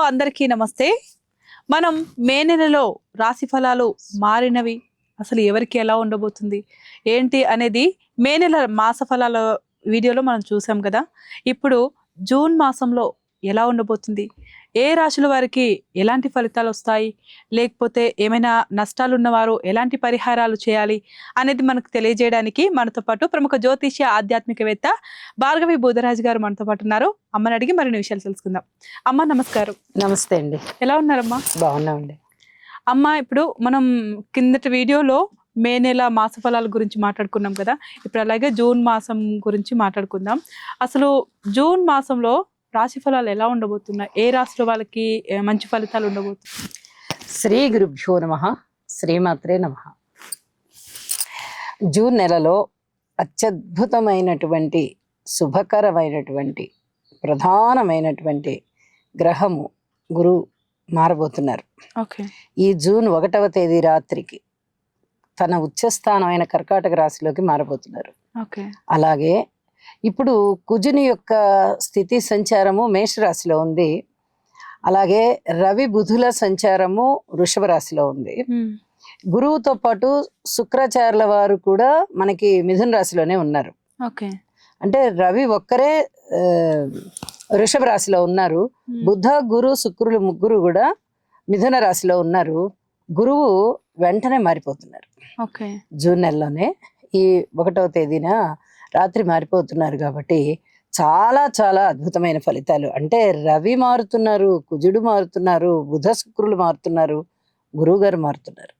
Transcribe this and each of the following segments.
అందరికీ నమస్తే. మనం మే నెలలో రాశి ఫలాలు మారినవి అసలు ఎవరికి ఎలా ఉండబోతుంది ఏంటి అనేది మే నెల మాస ఫలాల వీడియోలో మనం చూసాం కదా. ఇప్పుడు జూన్ మాసంలో ఎలా ఉండబోతుంది, ఏ రాశుల వారికి ఎలాంటి ఫలితాలు వస్తాయి, లేకపోతే ఏమైనా నష్టాలు ఉన్నవారు ఎలాంటి పరిహారాలు చేయాలి అనేది మనకు తెలియజేయడానికి మనతో పాటు ప్రముఖ జ్యోతిష్య ఆధ్యాత్మికవేత్త భార్గవి బూదరాజు గారు మనతో పాటు ఉన్నారు. అమ్మని అడిగి మరిన్ని విషయాలు తెలుసుకుందాం. అమ్మ నమస్కారం. నమస్తే అండి. ఎలా ఉన్నారమ్మా? బాగున్నామండి. అమ్మ, ఇప్పుడు మనం కిందటి వీడియోలో మే నెల మాస ఫలాల గురించి మాట్లాడుకున్నాం కదా. ఇప్పుడు అలాగే జూన్ మాసం గురించి మాట్లాడుకుందాం. అసలు జూన్ మాసంలో రాశి ఫలాలు ఎలా ఉండబోతున్నాయి, ఏ రాశుల వాళ్ళకి మంచి ఫలితాలు ఉండబోతున్నాయి? శ్రీ గురుభ్యో నమః, శ్రీమాత్రే నమః. జూన్ నెలలో అత్యద్భుతమైనటువంటి శుభకరమైనటువంటి ప్రధానమైనటువంటి గ్రహము గురువు మారబోతున్నారు. ఓకే. ఈ జూన్ 1వ తేదీ రాత్రికి తన ఉచ్చస్థానమైన కర్కాటక రాశిలోకి మారబోతున్నారు. ఓకే. అలాగే ఇప్పుడు కుజుని యొక్క స్థితి సంచారము మేషరాశిలో ఉంది. అలాగే రవి బుధుల సంచారము వృషభ రాశిలో ఉంది. గురువుతో పాటు శుక్రాచార్యుల వారు కూడా మనకి మిథున రాశిలోనే ఉన్నారు. ఓకే. అంటే రవి ఒక్కరే వృషభ రాశిలో ఉన్నారు. బుధ గురు శుక్రులు ముగ్గురు కూడా మిథున రాశిలో ఉన్నారు. గురువు వెంటనే మారిపోతున్నారు. ఓకే. జూన్ నెలలోనే ఈ 1వ తేదీన రాత్రి మారిపోతున్నారు. కాబట్టి చాలా చాలా అద్భుతమైన ఫలితాలు. అంటే రవి మారుతున్నారు, కుజుడు మారుతున్నారు, బుధ శుక్రులు మారుతున్నారు, గురువు గారు మారుతున్నారు.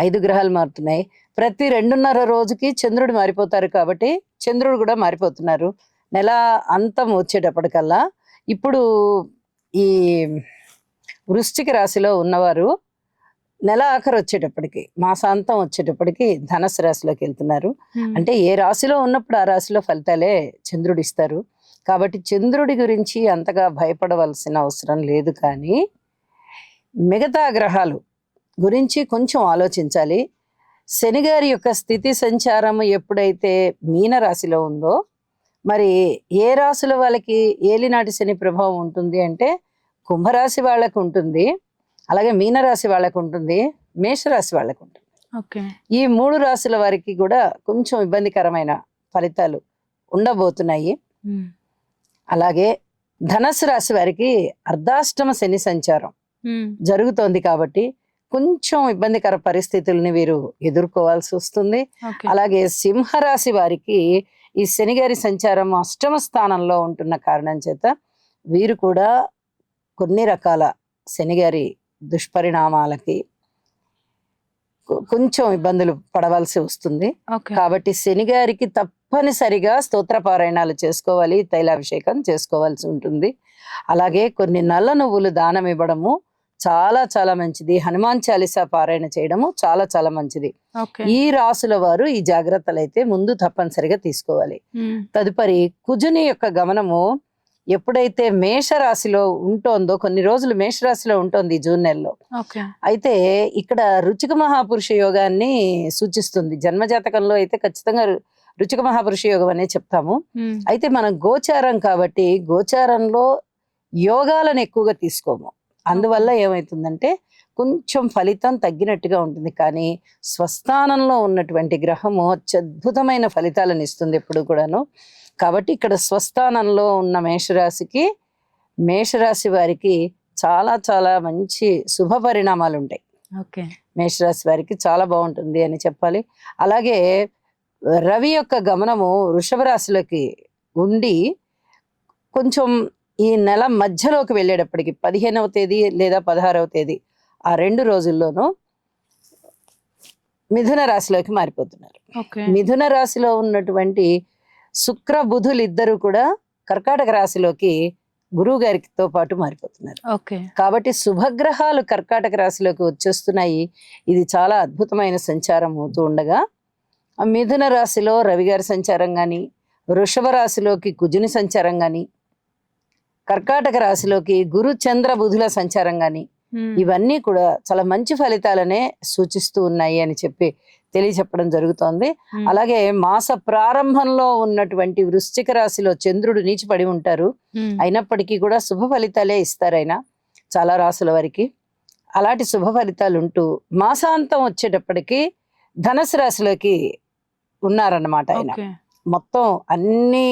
5 గ్రహాలు మారుతున్నాయి. ప్రతి 2.5 రోజుకి చంద్రుడు మారిపోతారు. కాబట్టి చంద్రుడు కూడా మారిపోతున్నారు. నెల అంతం వచ్చేటప్పటికల్లా ఇప్పుడు ఈ వృశ్చిక రాశిలో ఉన్నవారు నెల ఆఖరు వచ్చేటప్పటికి, మాసాంతం వచ్చేటప్పటికి ధనుసు రాశిలోకి వెళ్తున్నారు. అంటే ఏ రాశిలో ఉన్నప్పుడు ఆ రాశిలో ఫలితాలే చంద్రుడు ఇస్తారు. కాబట్టి చంద్రుడి గురించి అంతగా భయపడవలసిన అవసరం లేదు. కానీ మిగతా గ్రహాలు గురించి కొంచెం ఆలోచించాలి. శని గారి యొక్క స్థితి సంచారం ఎప్పుడైతే మీన రాశిలో ఉందో, మరి ఏ రాశుల వాళ్ళకి ఏలినాటి శని ప్రభావం ఉంటుంది అంటే కుంభరాశి వాళ్ళకు ఉంటుంది, అలాగే మీనరాశి వాళ్ళకు ఉంటుంది, మేషరాశి వాళ్ళకు ఉంటుంది. ఈ 3 రాశుల వారికి కూడా కొంచెం ఇబ్బందికరమైన ఫలితాలు ఉండబోతున్నాయి. అలాగే ధనస్సు రాశి వారికి అర్ధాష్టమ శని సంచారం జరుగుతోంది. కాబట్టి కొంచెం ఇబ్బందికర పరిస్థితుల్ని వీరు ఎదుర్కోవాల్సి వస్తుంది. అలాగే సింహరాశి వారికి ఈ శనిగారి సంచారం అష్టమ స్థానంలో ఉంటున్న కారణం చేత వీరు కూడా కొన్ని రకాల శనిగారి దుష్పరిణామాలకి కొంచెం ఇబ్బందులు పడవలసి వస్తుంది. కాబట్టి శనిగారికి తప్పనిసరిగా స్తోత్రపారాయణాలు చేసుకోవాలి, తైలాభిషేకం చేసుకోవాల్సి ఉంటుంది. అలాగే కొన్ని నల్ల నువ్వులు దానం ఇవ్వడము చాలా చాలా మంచిది. హనుమాన్ చాలీసా పారాయణ చేయడము చాలా చాలా మంచిది. ఈ రాసుల వారు ఈ జాగ్రత్తలు అయితే ముందు తప్పనిసరిగా తీసుకోవాలి. తదుపరి కుజుని యొక్క గమనము ఎప్పుడైతే మేషరాశిలో ఉంటోందో, కొన్ని రోజులు మేషరాశిలో ఉంటుంది ఈ జూన్ నెలలో. అయితే ఇక్కడ రుచిక మహాపురుష యోగాన్ని సూచిస్తుంది. జన్మజాతకంలో అయితే ఖచ్చితంగా రుచిక మహాపురుష యోగం అనే చెప్తాము. అయితే మనం గోచారం కాబట్టి గోచారంలో యోగాలను ఎక్కువగా తీసుకోము. అందువల్ల ఏమవుతుందంటే కొంచెం ఫలితం తగ్గినట్టుగా ఉంటుంది. కానీ స్వస్థానంలో ఉన్నటువంటి గ్రహము అత్యద్భుతమైన ఫలితాలను ఇస్తుంది ఎప్పుడు కూడాను. కాబట్టి ఇక్కడ స్వస్థానంలో ఉన్న మేషరాశికి, మేషరాశి వారికి చాలా చాలా మంచి శుభ పరిణామాలు ఉంటాయి. మేషరాశి వారికి చాలా బాగుంటుంది అని చెప్పాలి. అలాగే రవి యొక్క గమనము వృషభ రాశిలోకి ఉండి కొంచెం ఈ నెల మధ్యలోకి వెళ్ళేటప్పటికి 15వ తేదీ లేదా 16వ తేదీ ఆ 2 రోజుల్లోనూ మిథున రాశిలోకి మారిపోతున్నారు. మిథున రాశిలో ఉన్నటువంటి శుక్ర బుధులు ఇద్దరు కూడా కర్కాటక రాశిలోకి గురువు గారితో పాటు మారిపోతున్నారు. కాబట్టి శుభగ్రహాలు కర్కాటక రాశిలోకి వచ్చేస్తున్నాయి. ఇది చాలా అద్భుతమైన సంచారం అవుతూ ఉండగా మిథున రాశిలో రవి గారి సంచారం కానీ, వృషభ రాశిలోకి కుజుని సంచారం కానీ, కర్కాటక రాశిలోకి గురు చంద్ర బుధుల సంచారం కానీ, ఇవన్నీ కూడా చాలా మంచి ఫలితాలనే సూచిస్తూ ఉన్నాయి అని చెప్పి తెలియచెప్పడం జరుగుతోంది. అలాగే మాస ప్రారంభంలో ఉన్నటువంటి వృశ్చిక రాశిలో చంద్రుడు నీచిపడి ఉంటారు. అయినప్పటికీ కూడా శుభ ఫలితాలే ఇస్తారు. ఆయన చాలా రాసుల వారికి. అలాంటి శుభ ఫలితాలు ఉంటూ మాసాంతం వచ్చేటప్పటికి ధనుసు రాశిలోకి ఉన్నారన్నమాట ఆయన. ఓకే. మొత్తం అన్ని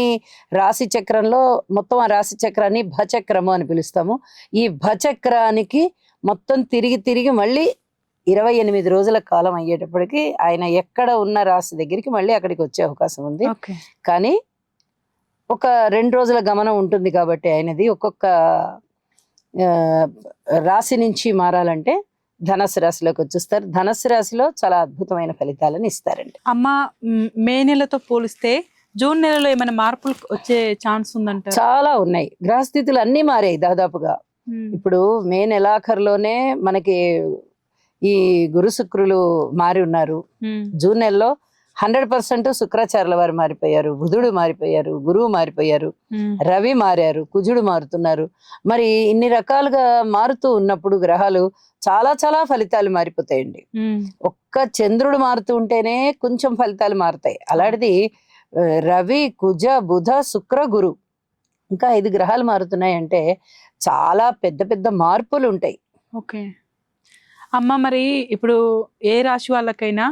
రాశి చక్రంలో మొత్తం ఆ రాశి చక్రాన్ని భచక్రము అని పిలుస్తాము. ఈ భచక్రానికి మొత్తం తిరిగి తిరిగి మళ్ళీ 28 రోజుల కాలం అయ్యేటప్పటికి ఆయన ఎక్కడ ఉన్న రాశి దగ్గరికి మళ్ళీ అక్కడికి వచ్చే అవకాశం ఉంది. ఓకే. కానీ ఒక 2 రోజుల గమనం ఉంటుంది కాబట్టి ఆయనది ఒక్కొక్క ఆ, రాశి నుంచి మారాలంటే ధనస్సు రాశిలోకి వచ్చేస్తారు. ధనస్సు రాశిలో చాలా అద్భుతమైన ఫలితాలను ఇస్తారండి. అమ్మ, మే నెలతో పోలిస్తే జూన్ నెలలో ఏమైనా మార్పులు వచ్చే ఛాన్స్ ఉందంటారు? చాలా ఉన్నాయి. గ్రహస్థితులు అన్నీ మారాయి దాదాపుగా. ఇప్పుడు మే నెలాఖరులోనే మనకి ఈ గురు శుక్రులు మారి ఉన్నారు. జూన్ నెలలో 100% శుక్రాచార్యుల వారు మారిపోయారు, బుధుడు మారిపోయారు, గురువు మారిపోయారు, రవి మారారు, కుజుడు మారుతున్నారు. మరి ఇన్ని రకాలుగా మారుతూ ఉన్నప్పుడు గ్రహాలు చాలా చాలా ఫలితాలు మారిపోతాయండి. ఒక్క చంద్రుడు మారుతూ ఉంటేనే కొంచెం ఫలితాలు మారుతాయి. అలాంటిది రవి, కుజ, బుధ, శుక్ర, గురు ఇంకా 5 గ్రహాలు మారుతున్నాయంటే చాలా పెద్ద పెద్ద మార్పులు ఉంటాయి. ఓకే అమ్మ, మరి ఇప్పుడు ఏ రాశి వాళ్ళకైనా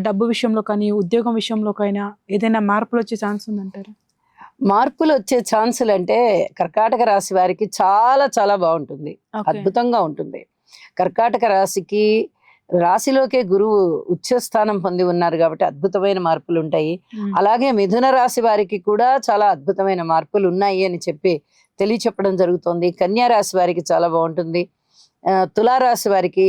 డబ్బు విషయంలో కానీ ఉద్యోగం విషయంలోకైనా ఏదైనా మార్పులు వచ్చే ఛాన్స్ ఉందంటారు? మార్పులు వచ్చే ఛాన్సులు అంటే కర్కాటక రాశి వారికి చాలా చాలా బాగుంటుంది, అద్భుతంగా ఉంటుంది. కర్కాటక రాశికి రాశిలోకే గురువు ఉచ్చ స్థానం పొంది ఉన్నారు కాబట్టి అద్భుతమైన మార్పులు ఉంటాయి. అలాగే మిథున రాశి వారికి కూడా చాలా అద్భుతమైన మార్పులు ఉన్నాయి అని చెప్పి తెలియచెప్పడం జరుగుతుంది. కన్యా రాశి వారికి చాలా బాగుంటుంది. తులారాశి వారికి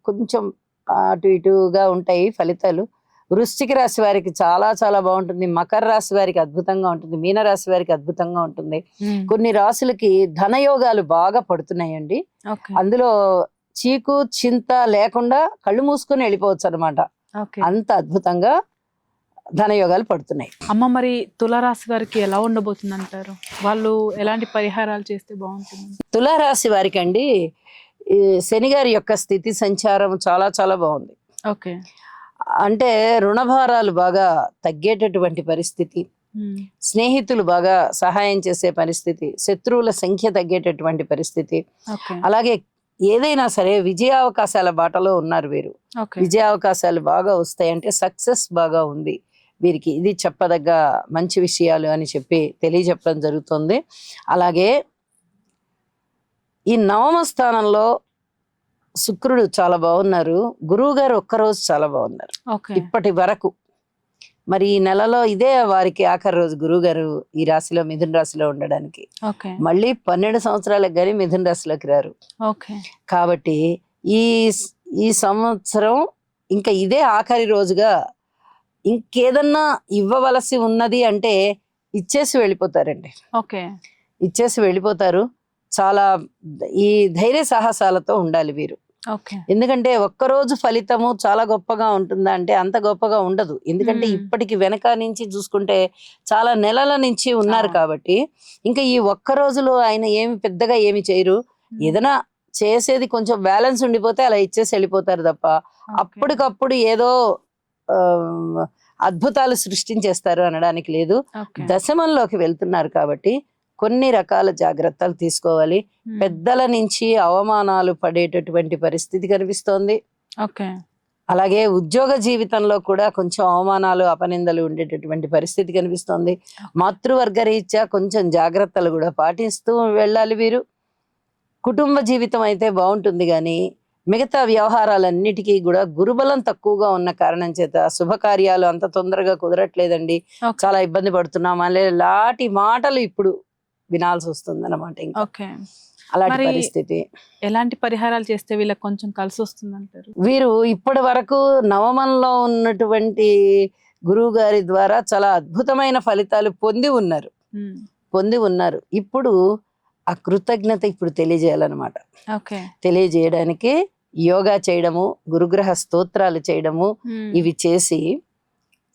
కొంచెం అటు ఇటుగా ఉంటాయి ఫలితాలు. వృశ్చిక రాశి వారికి చాలా చాలా బాగుంటుంది. మకర రాశి వారికి అద్భుతంగా ఉంటుంది. మీన రాశి వారికి అద్భుతంగా ఉంటుంది. కొన్ని రాశులకి ధనయోగాలు బాగా పడుతున్నాయండి. అందులో చీకు చింత లేకుండా కళ్ళు మూసుకొని వెళ్ళిపోవచ్చు అనమాట. అంత అద్భుతంగా ధనయోగాలు పడుతున్నాయి. అమ్మ, మరి తులారాశి వారికి ఎలా ఉండబోతుంది అంటారు? వాళ్ళు ఎలాంటి పరిహారాలు చేస్తే బాగుంటుంది? తులారాశి వారికి అండి ఈ శని గారి యొక్క స్థితి సంచారం చాలా చాలా బాగుంది. ఓకే. అంటే రుణభారాలు బాగా తగ్గేటటువంటి పరిస్థితి, స్నేహితులు బాగా సహాయం చేసే పరిస్థితి, శత్రువుల సంఖ్య తగ్గేటటువంటి పరిస్థితి, అలాగే ఏదైనా సరే విజయావకాశాల బాటలో ఉన్నారు వీరు. విజయావకాశాలు బాగా వస్తాయి, అంటే సక్సెస్ బాగా ఉంది వీరికి. ఇది చెప్పదగ్గ మంచి విషయాలు అని చెప్పి తెలియజెప్పడం జరుగుతుంది. అలాగే ఈ నవమ స్థానంలో శుక్రుడు చాలా బాగున్నారు. గురువు గారు ఒక్కరోజు చాలా బాగున్నారు ఇప్పటి వరకు. మరి ఈ నెలలో ఇదే వారికి ఆఖరి రోజు గురువు గారు ఈ రాశిలో మిథున రాశిలో ఉండడానికి. మళ్ళీ 12 సంవత్సరాలకు కానీ మిథున రాశిలోకి రారు. కాబట్టి ఈ సంవత్సరం ఇంకా ఇదే ఆఖరి రోజుగా ఇంకేదన్నా ఇవ్వవలసి ఉన్నది అంటే ఇచ్చేసి వెళ్ళిపోతారండి. ఇచ్చేసి వెళ్ళిపోతారు. చాలా ఈ ధైర్య సాహసాలతో ఉండాలి వీరు. ఎందుకంటే ఒక్కరోజు ఫలితము చాలా గొప్పగా ఉంటుందా అంటే అంత గొప్పగా ఉండదు. ఎందుకంటే ఇప్పటికి వెనక నుంచి చూసుకుంటే చాలా నెలల నుంచి ఉన్నారు కాబట్టి ఇంకా ఈ ఒక్క రోజులో ఆయన ఏమి పెద్దగా ఏమి చేయరు. ఏదైనా చేసేది కొంచెం బ్యాలెన్స్ ఉండిపోతే అలా ఇచ్చేసి వెళ్ళిపోతారు తప్ప అప్పటికప్పుడు ఏదో అద్భుతాలు సృష్టించేస్తారు అనడానికి లేదు. దశమంలోకి వెళ్తున్నారు కాబట్టి కొన్ని రకాల జాగ్రత్తలు తీసుకోవాలి. పెద్దల నుంచి అవమానాలు పడేటటువంటి పరిస్థితి కనిపిస్తోంది. అలాగే ఉద్యోగ జీవితంలో కూడా కొంచెం అవమానాలు అపనిందలు ఉండేటటువంటి పరిస్థితి కనిపిస్తోంది. మాతృవర్గ రీత్యా కొంచెం జాగ్రత్తలు కూడా పాటిస్తూ వెళ్ళాలి వీరు. కుటుంబ జీవితం అయితే బాగుంటుంది కానీ మిగతా వ్యవహారాలన్నిటికీ కూడా గురుబలం తక్కువగా ఉన్న కారణం చేత శుభకార్యాలు అంత తొందరగా కుదరట్లేదండి. చాలా ఇబ్బంది పడుతున్నాం. అలాంటి మాటలు ఇప్పుడు వినాల్సి వస్తుంది అన్నమాట. అలాంటి పరిస్థితి. ఎలాంటి పరిహారాలు చేస్తే వీళ్ళకి కొంచెం కలిసి వస్తుంది అంటారు? వీరు ఇప్పటి వరకు నవమంలో ఉన్నటువంటి గురువు గారి ద్వారా చాలా అద్భుతమైన ఫలితాలు పొంది ఉన్నారు. ఇప్పుడు ఆ కృతజ్ఞత ఇప్పుడు తెలియజేయాలన్నమాట. తెలియజేయడానికి యోగా చేయడము, గురుగ్రహ స్తోత్రాలు చేయడము, ఇవి చేసి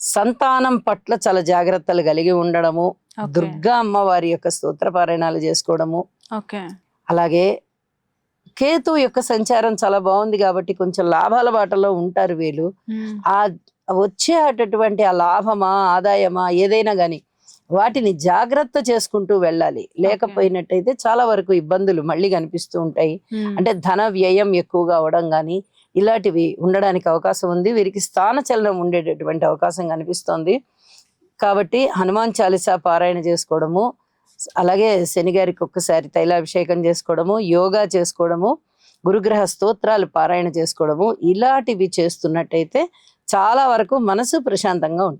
సంతానం పట్ల చాలా జాగ్రత్తలు కలిగి ఉండడము, దుర్గా అమ్మవారి యొక్క స్తోత్ర పారాయణాలు చేసుకోవడము. అలాగే కేతు యొక్క సంచారం చాలా బాగుంది కాబట్టి కొంచెం లాభాల బాటలో ఉంటారు వీళ్ళు. ఆ వచ్చేటటువంటి ఆ లాభమా ఆదాయమా ఏదైనా గాని వాటిని జాగ్రత్త చేసుకుంటూ వెళ్ళాలి. లేకపోయినట్టయితే చాలా వరకు ఇబ్బందులు మళ్ళీ కనిపిస్తూ ఉంటాయి. అంటే ధన వ్యయం ఎక్కువగా అవడం కానీ ఇలాంటివి ఉండడానికి అవకాశం ఉంది. వీరికి స్థానచలనం ఉండేటటువంటి అవకాశం కనిపిస్తోంది. కాబట్టి హనుమాన్ చాలీసా పారాయణ చేసుకోవడము, అలాగే శని గారికి ఒక్కసారి తైలాభిషేకం చేసుకోవడము, యోగా చేసుకోవడము, గురుగ్రహ స్తోత్రాలు పారాయణ చేసుకోవడము, ఇలాంటివి చేస్తున్నట్టయితే చాలా వరకు మనసు ప్రశాంతంగా ఉంటుంది.